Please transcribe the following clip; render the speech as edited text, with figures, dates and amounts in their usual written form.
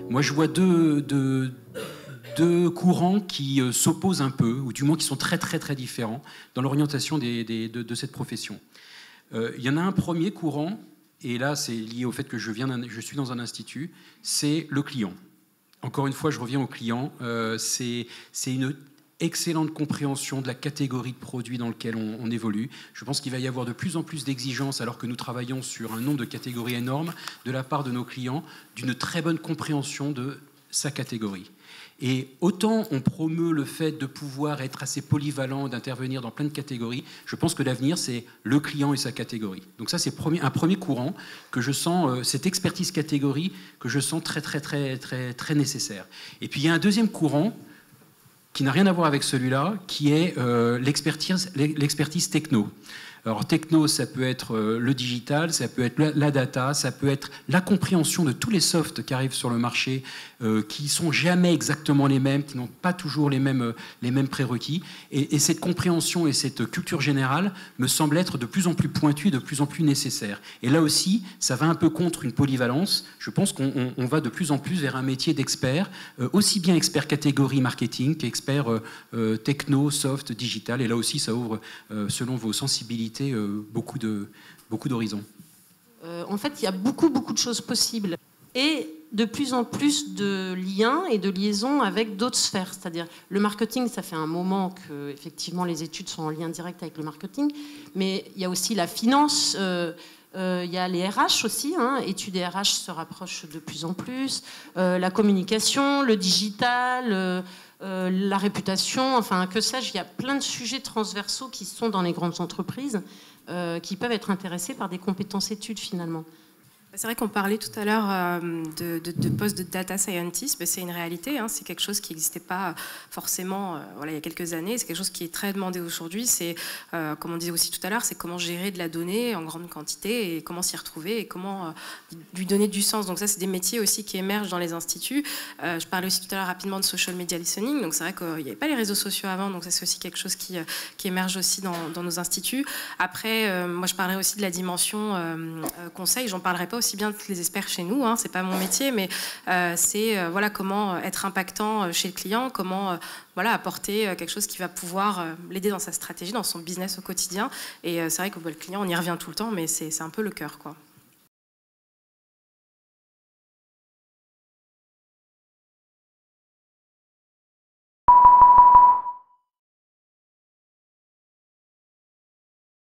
Moi, je vois deux courants qui s'opposent un peu, ou du moins qui sont très très très différents dans l'orientation de cette profession. Il y en a un premier courant, et là c'est lié au fait que je suis dans un institut, c'est le client. Encore une fois, je reviens au client. C'est une excellente compréhension de la catégorie de produits dans lequel on évolue. Je pense qu'il va y avoir de plus en plus d'exigences, alors que nous travaillons sur un nombre de catégories énormes, de la part de nos clients, d'une très bonne compréhension de sa catégorie. Et autant on promeut le fait de pouvoir être assez polyvalent, d'intervenir dans plein de catégories, je pense que l'avenir, c'est le client et sa catégorie. Donc ça, c'est un premier courant que je sens, cette expertise catégorie, que je sens très, très, très, très, très nécessaire. Et puis il y a un deuxième courant qui n'a rien à voir avec celui-là, qui est l'expertise techno. Alors techno, ça peut être le digital, ça peut être la data, ça peut être la compréhension de tous les softs qui arrivent sur le marché, qui ne sont jamais exactement les mêmes, qui n'ont pas toujours les mêmes prérequis. Et cette compréhension et cette culture générale me semblent être de plus en plus pointues, de plus en plus nécessaires. Et là aussi, ça va un peu contre une polyvalence. Je pense qu'on va de plus en plus vers un métier d'expert, aussi bien expert catégorie marketing qu'expert techno, soft, digital. Et là aussi, ça ouvre, selon vos sensibilités, beaucoup d'horizons. En fait, il y a beaucoup de choses possibles et de plus en plus de liens et de liaisons avec d'autres sphères. C'est-à-dire, le marketing, ça fait un moment que effectivement les études sont en lien direct avec le marketing, mais il y a aussi la finance. Il y a les RH aussi, études RH se rapprochent de plus en plus, la communication, le digital, la réputation, enfin que sais-je, il y a plein de sujets transversaux qui sont dans les grandes entreprises qui peuvent être intéressés par des compétences études finalement. C'est vrai qu'on parlait tout à l'heure de poste de data scientist, mais c'est une réalité, c'est quelque chose qui n'existait pas forcément il y a quelques années, c'est quelque chose qui est très demandé aujourd'hui, c'est, comme on disait aussi tout à l'heure, c'est comment gérer de la donnée en grande quantité et comment s'y retrouver et comment lui donner du sens. Donc ça, c'est des métiers aussi qui émergent dans les instituts. Je parlais aussi tout à l'heure rapidement de social media listening, donc c'est vrai qu'il n'y avait pas les réseaux sociaux avant, donc ça c'est aussi quelque chose qui émerge aussi dans nos instituts. Après, moi je parlerai aussi de la dimension conseil, j'en parlerai pas aussi bien que les experts chez nous, c'est pas mon métier, mais c'est comment être impactant chez le client, comment apporter quelque chose qui va pouvoir l'aider dans sa stratégie, dans son business au quotidien. Et c'est vrai que le client, on y revient tout le temps, mais c'est un peu le cœur, quoi.